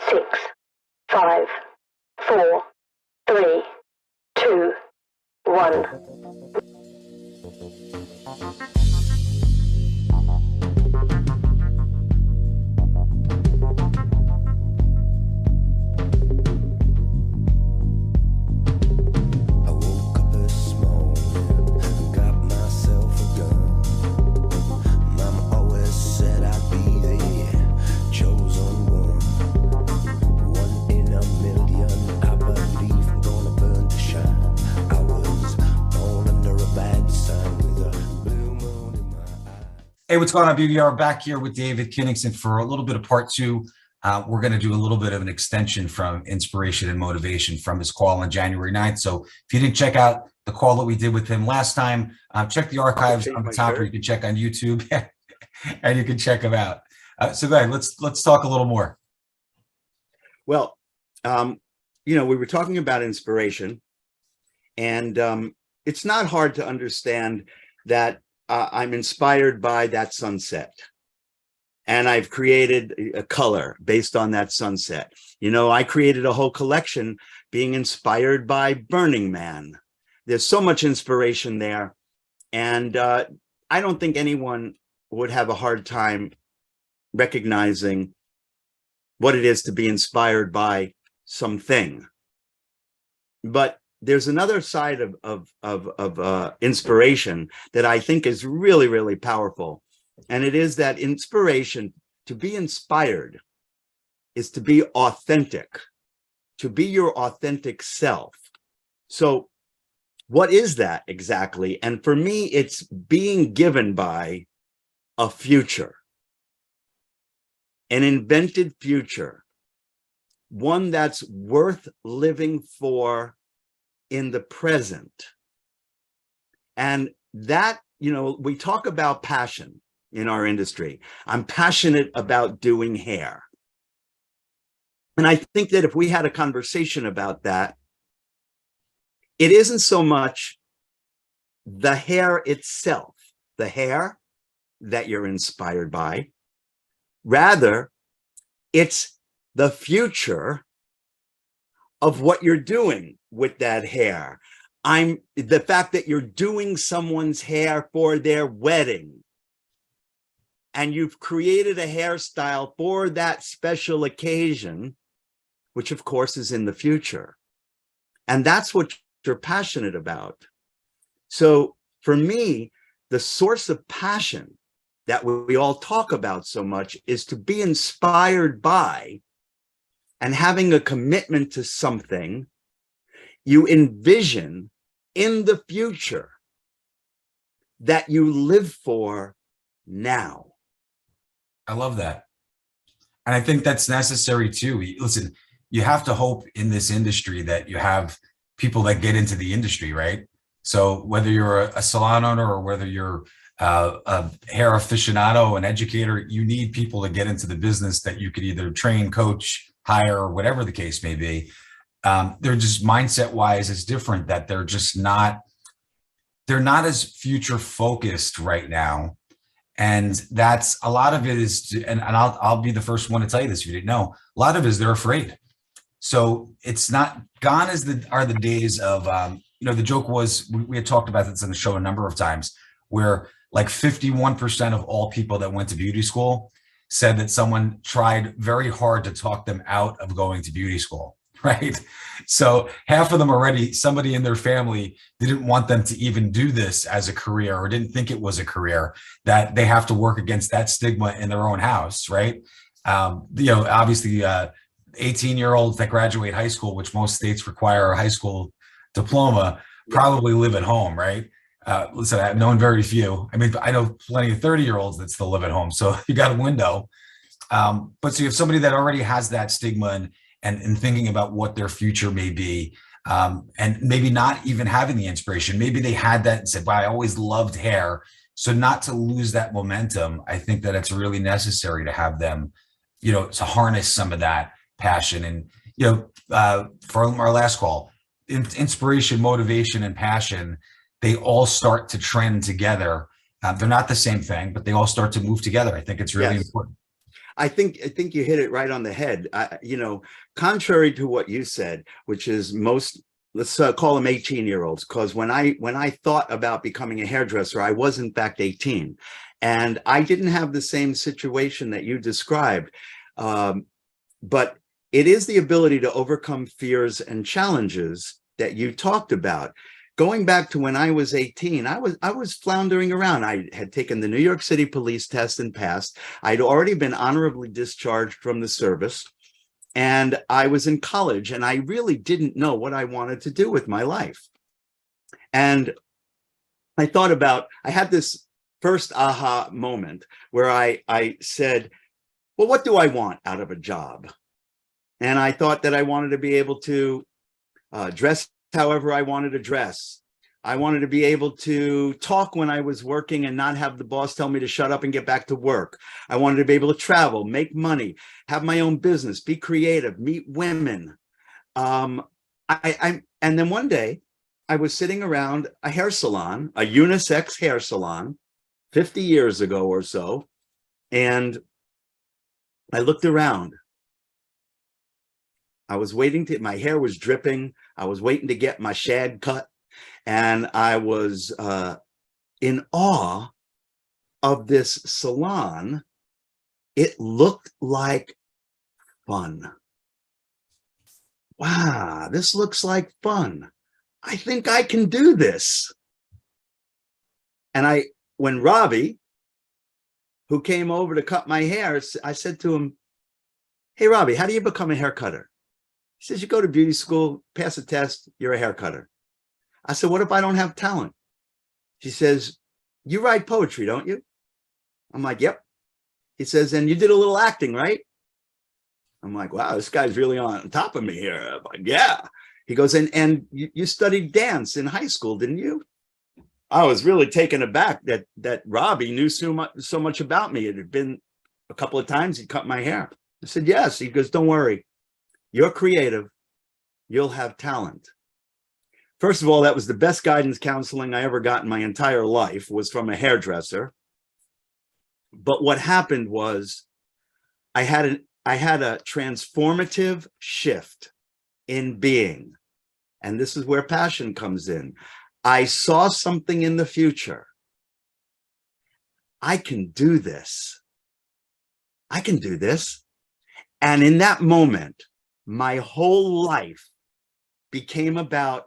6, 5, 4, 3, 2, 1. Hey, what's going on, BBR? Back here with David Kinigson for a little bit of part two. We're going to do a little bit of an extension from inspiration and motivation from his call on January 9th. So if you didn't check out the call that we did with him last time, check the archives on the top, or you can check on YouTube and you can check them out. So go ahead, let's talk a little more. Well, we were talking about inspiration, and it's not hard to understand that I'm inspired by that sunset, and I've created a color based on that sunset. I created a whole collection being inspired by Burning Man. There's so much inspiration there, and I don't think anyone would have a hard time recognizing what it is to be inspired by something. But there's another side of inspiration that I think is really, really powerful. And it is that inspiration, to be inspired, is to be authentic, to be your authentic self. So what is that exactly? And for me, it's being given by a future, an invented future, one that's worth living for in the present. And that, we talk about passion in our industry. I'm passionate about doing hair. And I think that if we had a conversation about that, it isn't so much the hair itself, the hair that you're inspired by. Rather, it's the future of what you're doing with that hair. The fact that you're doing someone's hair for their wedding, and you've created a hairstyle for that special occasion, which of course is in the future. And that's what you're passionate about. So for me, the source of passion that we all talk about so much is to be inspired by and having a commitment to something you envision in the future that you live for now. I love that. And I think that's necessary too. Listen, you have to hope in this industry that you have people that get into the industry, right? So whether you're a salon owner or whether you're a hair aficionado, an educator, you need people to get into the business that you could either train, coach, hire, or whatever the case may be. They're just mindset wise, it's different, that they're not as future focused right now. And that's a lot of it is, and I'll be the first one to tell you this if you didn't know, a lot of it is they're afraid. So it's not gone are the days of, the joke was, we had talked about this on the show a number of times, where like 51% of all people that went to beauty school said that someone tried very hard to talk them out of going to beauty school, right? So half of them already, somebody in their family didn't want them to even do this as a career, or didn't think it was a career, that they have to work against that stigma in their own house, right? Obviously 18-year-olds that graduate high school, which most states require a high school diploma, probably live at home, right? Listen, I've known very few. I mean, I know plenty of 30-year-olds that still live at home. So you got a window. But so you have somebody that already has that stigma and thinking about what their future may be, and maybe not even having the inspiration. Maybe they had that and said, wow, I always loved hair. So not to lose that momentum, I think that it's really necessary to have them, to harness some of that passion. And, for our last call, inspiration, motivation, and passion, they all start to trend together. They're not the same thing, but they all start to move together. I think it's really important. I think you hit it right on the head. Contrary to what you said, which is most, let's call them 18-year-olds, because when I thought about becoming a hairdresser, I was in fact 18, and I didn't have the same situation that you described. But it is the ability to overcome fears and challenges that you talked about. Going back to when I was 18, I was floundering around. I had taken the New York City police test and passed. I'd already been honorably discharged from the service, and I was in college, and I really didn't know what I wanted to do with my life. And I had this first aha moment where I said, well, what do I want out of a job? And I thought that I wanted to be able to dress however I wanted to dress. I wanted to be able to talk when I was working and not have the boss tell me to shut up and get back to work. I wanted to be able to travel, make money, have my own business, be creative, meet women. And then one day I was sitting around a hair salon, a unisex hair salon, 50 years ago or so. And I looked around. I was waiting my hair was dripping. I was waiting to get my shag cut. And I was in awe of this salon. It looked like fun. Wow, this looks like fun. I think I can do this. And when Robbie, who came over to cut my hair, I said to him, hey, Robbie, how do you become a hair cutter? He says, you go to beauty school, pass a test, you're a hair cutter. I said, what if I don't have talent? She says, you write poetry, don't you? I'm like, yep. He says, and you did a little acting, right? I'm like, wow, this guy's really on top of me here. I'm like, yeah. He goes, and you studied dance in high school, didn't you? I was really taken aback that Robbie knew so much about me. It had been a couple of times he cut my hair. I said, yes. He goes, don't worry. You're creative. You'll have talent. First of all, that was the best guidance counseling I ever got in my entire life, was from a hairdresser. But what happened was I had a transformative shift in being. And this is where passion comes in. I saw something in the future. I can do this. I can do this. And in that moment, my whole life became about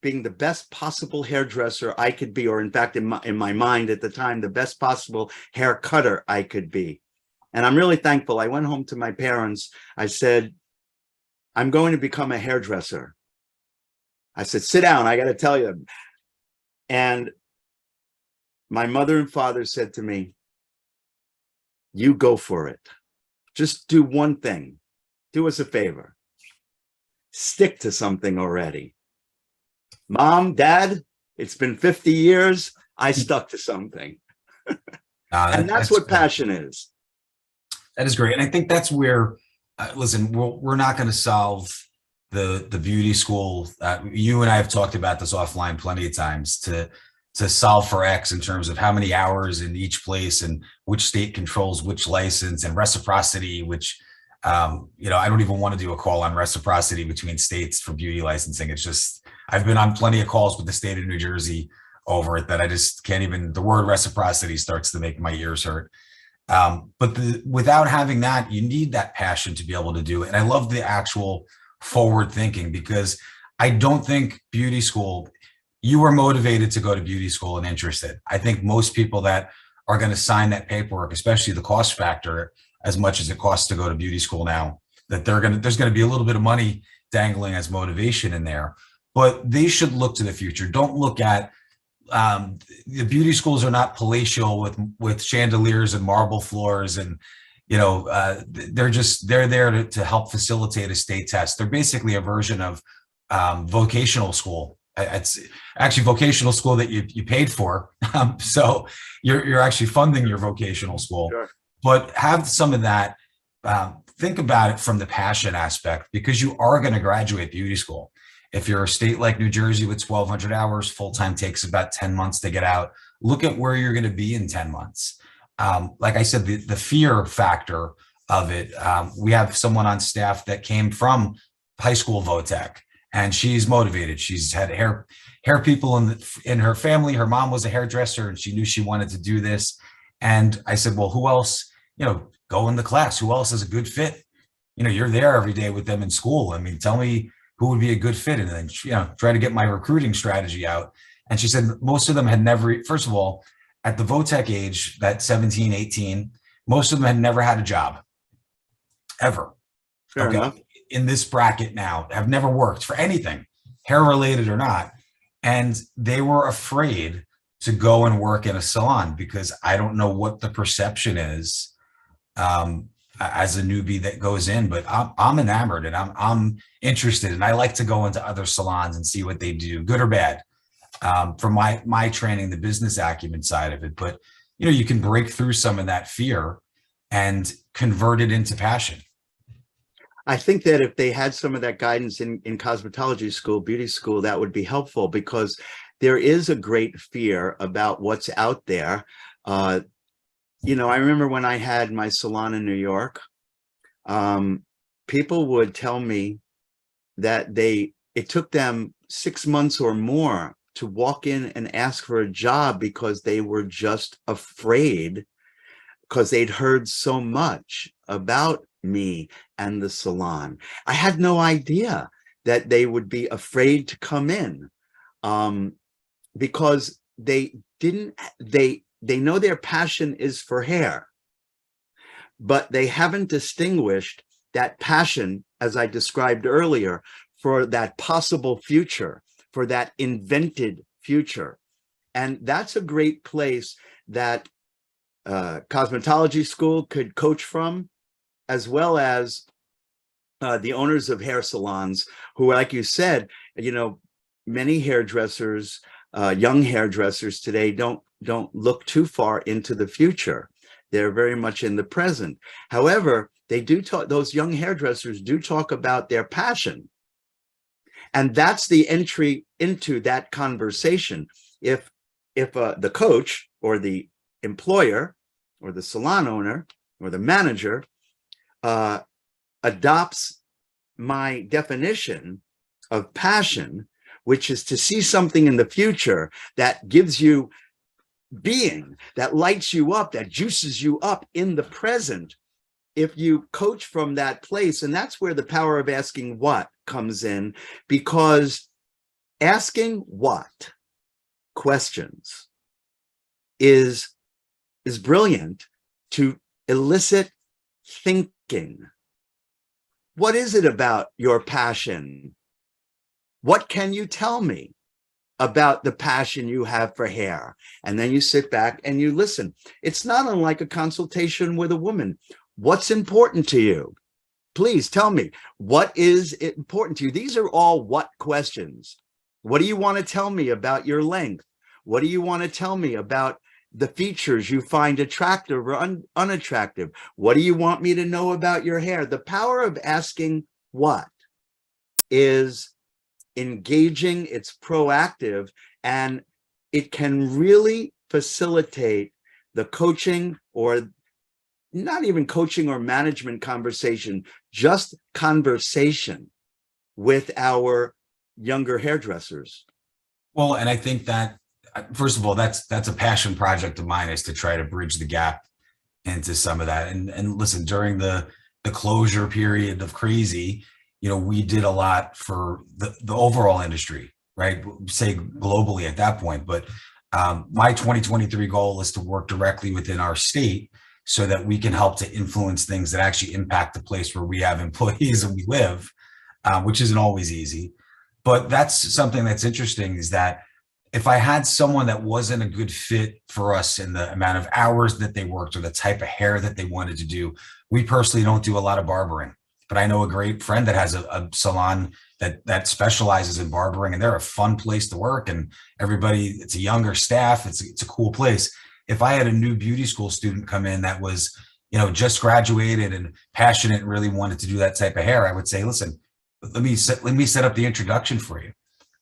being the best possible hairdresser I could be, or in fact, in my mind at the time, the best possible hair cutter I could be. And I'm really thankful. I went home to my parents. I said, I'm going to become a hairdresser. I said, sit down, I got to tell you. And my mother and father said to me, you go for it. Just do one thing. Do us a favor. Stick to something already. Mom, Dad, it's been 50 years. I stuck to something. And that's what passion is. That is great. And I think that's where, listen, we're not going to solve the beauty school. You and I have talked about this offline plenty of times, to solve for X in terms of how many hours in each place and which state controls which license, and reciprocity, which, I don't even want to do a call on reciprocity between states for beauty licensing. It's just, I've been on plenty of calls with the state of New Jersey over it that I just can't even, the word reciprocity starts to make my ears hurt. But without having that, you need that passion to be able to do it. And I love the actual forward thinking, because I don't think beauty school, you were motivated to go to beauty school and interested. I think most people that are going to sign that paperwork, especially the cost factor, as much as it costs to go to beauty school now, that there's going to be a little bit of money dangling as motivation in there. But they should look to the future. Don't look at the beauty schools are not palatial with chandeliers and marble floors, and they're there to help facilitate a state test. They're basically a version of vocational school. It's actually vocational school that you paid for, so you're actually funding your vocational school. Sure. But have some of that. Think about it from the passion aspect, because you are going to graduate beauty school. If you're a state like New Jersey with 1,200 hours, full-time takes about 10 months to get out. Look at where you're going to be in 10 months. like I said, the fear factor of it. We have someone on staff that came from high school VOTEC, and she's motivated. She's had hair people in her family. Her mom was a hairdresser, and she knew she wanted to do this. And I said, well, who else, go in the class? Who else is a good fit? You're there every day with them in school. I mean, tell me who would be a good fit. And then, try to get my recruiting strategy out. And she said most of them had never, first of all, at the VOTEC age, that 17, 18, most of them had never had a job, ever. Fair enough. In this bracket now, have never worked for anything, hair related or not. And they were afraid to go and work in a salon because I don't know what the perception is as a newbie that goes in, but I'm enamored and I'm interested, and I like to go into other salons and see what they do, good or bad. From my training, the business acumen side of it, but you can break through some of that fear and convert it into passion. I think that if they had some of that guidance in cosmetology school, beauty school, that would be helpful, because there is a great fear about what's out there. I remember when I had my salon in New York, people would tell me that it took them 6 months or more to walk in and ask for a job because they were just afraid, because they'd heard so much about me and the salon. I had no idea that they would be afraid to come in, because they know their passion is for hair, but they haven't distinguished that passion, as I described earlier, for that possible future, for that invented future. And that's a great place that cosmetology school could coach from, as well as the owners of hair salons who, like you said, many hairdressers, young hairdressers today don't look too far into the future. They're very much in the present. However, they do talk, those young hairdressers do talk about their passion. And that's the entry into that conversation. If the coach or the employer or the salon owner or the manager adopts my definition of passion, which is to see something in the future that gives you being, that lights you up, that juices you up in the present. If you coach from that place, and that's where the power of asking what comes in, because asking what questions is brilliant to elicit thinking. What is it about your passion? What can you tell me about the passion you have for hair? And then you sit back and you listen. It's not unlike a consultation with a woman. What's important to you? Please tell me, what is important to you? These are all what questions. What do you want to tell me about your length? What do you want to tell me about the features you find attractive or unattractive? What do you want me to know about your hair? The power of asking what is engaging, it's proactive, and it can really facilitate the coaching, or not even coaching or management conversation, just conversation with our younger hairdressers. Well, and I think that, first of all, that's a passion project of mine, is to try to bridge the gap into some of that. And listen, during the closure period of crazy, we did a lot for the overall industry, right? Say globally at that point. But my 2023 goal is to work directly within our state so that we can help to influence things that actually impact the place where we have employees and we live, which isn't always easy. But that's something that's interesting, is that if I had someone that wasn't a good fit for us in the amount of hours that they worked or the type of hair that they wanted to do, we personally don't do a lot of barbering. But I know a great friend that has a salon that specializes in barbering, and they're a fun place to work, and everybody, it's a younger staff. It's a cool place. If I had a new beauty school student come in that was, just graduated and passionate and really wanted to do that type of hair, I would say, listen, let me set up the introduction for you.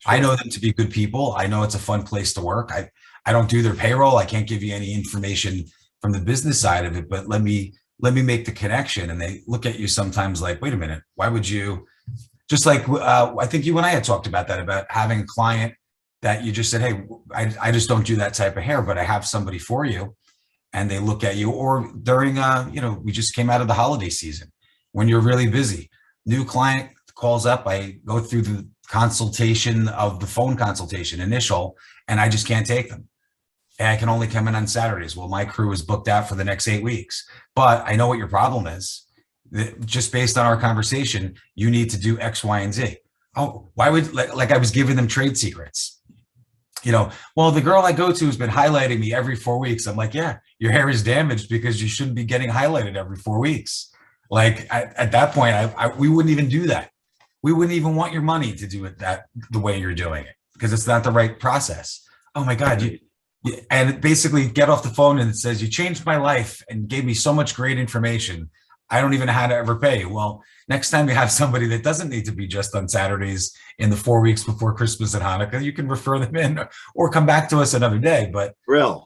Sure. I know them to be good people. I know it's a fun place to work. I don't do their payroll. I can't give you any information from the business side of it, but let me make the connection. And they look at you sometimes like, wait a minute, why would you? Just like I think you and I had talked about that, about having a client that you just said, hey, I just don't do that type of hair, but I have somebody for you. And they look at you. Or during, we just came out of the holiday season when you're really busy. New client calls up, I go through the consultation of the phone consultation initial, and I just can't take them. And I can only come in on Saturdays. Well, my crew is booked out for the next 8 weeks, but I know what your problem is. Just based on our conversation, you need to do X, Y, and Z. Oh, why would, like I was giving them trade secrets? Well, the girl I go to has been highlighting me every 4 weeks. I'm like, yeah, your hair is damaged because you shouldn't be getting highlighted every 4 weeks. Like at that point, we wouldn't even do that. We wouldn't even want your money to do it the way you're doing it, because it's not the right process. Oh my God. And basically get off the phone and it says, you changed my life and gave me so much great information. I don't even know how to ever pay you. Well, next time you have somebody that doesn't need to be just on Saturdays in the 4 weeks before Christmas and Hanukkah, you can refer them in or come back to us another day. But brilliant.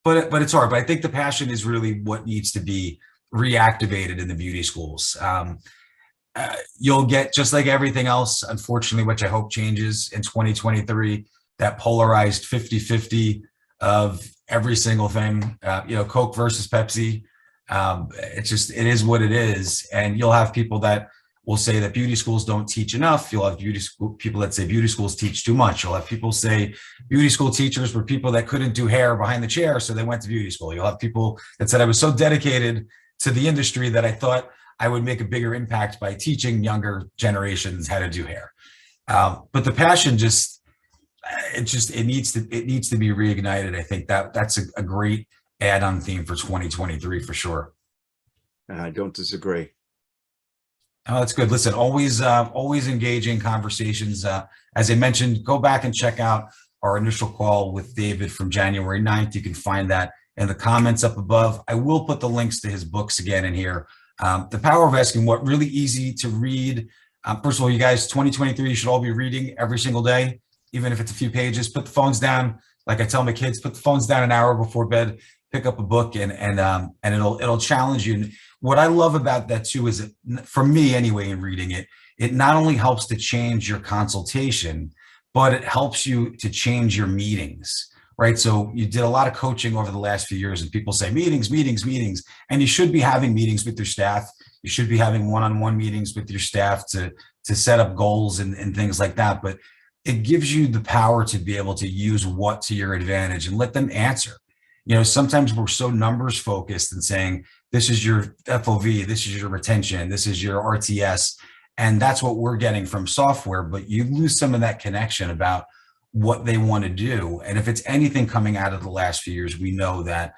But it's hard. But I think the passion is really what needs to be reactivated in the beauty schools. You'll get, just like everything else, unfortunately, which I hope changes in 2023, that polarized 50-50 of every single thing, Coke versus Pepsi. It is what it is. And you'll have people that will say that beauty schools don't teach enough. You'll have people that say beauty schools teach too much. You'll have people say beauty school teachers were people that couldn't do hair behind the chair, so they went to beauty school. You'll have people that said I was so dedicated to the industry that I thought I would make a bigger impact by teaching younger generations how to do hair. But the passion it needs to be reignited. I think that's a great add-on theme for 2023 for sure. I don't disagree. Oh, that's good. Listen, always engaging conversations. As I mentioned, go back and check out our initial call with David from January 9th. You can find that in the comments up above. I will put the links to his books again in here. The Power of Asking What, really easy to read. First of all, you guys, 2023, you should all be reading every single day, even if it's a few pages. Put the phones down. Like I tell my kids, put the phones down an hour before bed, pick up a book, and it'll challenge you. And what I love about that too is, for me anyway, in reading it, it not only helps to change your consultation, but it helps you to change your meetings, right? So you did a lot of coaching over the last few years, and people say meetings, and you should be having meetings with your staff. You should be having one-on-one meetings with your staff to set up goals and things like that. But it gives you the power to be able to use what to your advantage and let them answer. Sometimes we're so numbers focused and saying, this is your FOV, this is your retention, this is your RTS. And that's what we're getting from software, but you lose some of that connection about what they want to do. And if it's anything coming out of the last few years, we know that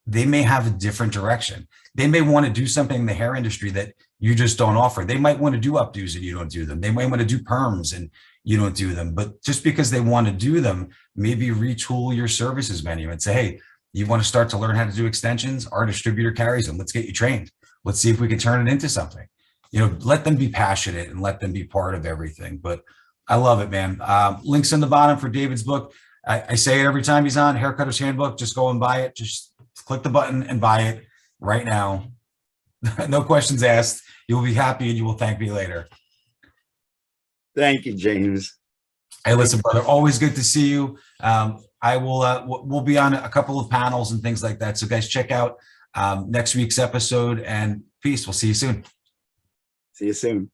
they may have a different direction. They may want to do something in the hair industry that you just don't offer. They might want to do updos and you don't do them. They might want to do perms and you don't do them. But just because they want to do them, maybe retool your services menu and say, hey, you want to start to learn how to do extensions? Our distributor carries them. Let's get you trained. Let's see if we can turn it into something. Let them be passionate and let them be part of everything. But I love it, man. Links in the bottom for David's book. I say it every time he's on, Haircutter's Handbook. Just go and buy it. Just click the button and buy it right now. No questions asked. You will be happy and you will thank me later. Thank you, James. Hey, listen, brother, always good to see you. I will, we'll be on a couple of panels and things like that. So guys, check out next week's episode, and peace. We'll see you soon. See you soon.